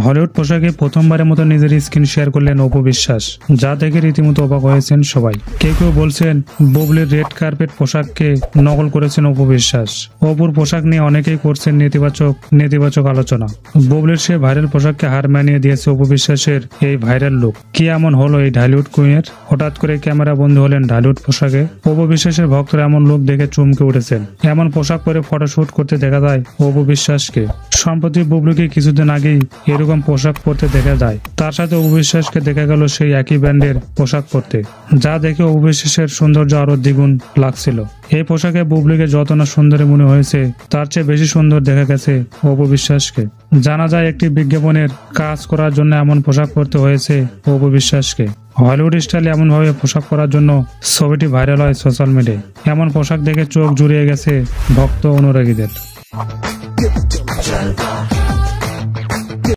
Hollywood পোশাকে প্রথমবারের মতো নিজের স্কিন শেয়ার করলেন অপু বিশ্বাস, যা দেখে রীতিমতো অবাক হয়েছেন সবাই। কেউ কেউ বলছেন বুবলির রেড কার্পেট পোশাককে নকল করেছেন অপু বিশ্বাস। অপুর পোশাক নিয়ে অনেকেই করছেন নেতিবাচক আলোচনা। বুবলির সে ভাইরাল পোশাককে হার মানিয়ে দিয়েছে অপু বিশ্বাসের এই ভাইরাল লুক। কি এমন হলো এই ঢালিউড কুইনের? হঠাৎ করে ক্যামেরা বন্ধ হলেন ঢালিউড পোশাকে। অপু বিশ্বাসের ভক্তরা এমন লুক দেখে চমকে উঠেছেন। এমন পোশাক পরে ফটোশুট করতে দেখা যায় অপু বিশ্বাসকে। সম্প্রতি বুবলিকে কিছুদিন আগেই এরকম পোশাক পরতে দেখা যায়। তার সাথে অপু বিশ্বাসকে দেখা গেল সেই একই ব্র্যান্ডের পোশাক পরতে, যা দেখে অপু বিশ্বাসের সৌন্দর্য আরো দ্বিগুণ লাগছিল। এই পোশাকে বুবলিকে যত না সুন্দরী মনে হয়েছে, তার চেয়ে বেশি সুন্দর দেখা গেছে অপু বিশ্বাসকে। জানা যায় একটি বিজ্ঞাপনের কাজ করার জন্য এমন পোশাক পরতে হয়েছে অপু বিশ্বাসকে। হলিউড স্টাইলে এমন ভাবে পোশাক পরার জন্য ছবিটি ভাইরাল হয় সোশ্যাল মিডিয়ায়। এমন পোশাক দেখে চোখ জুড়িয়ে গেছে ভক্ত অনুরাগীদের।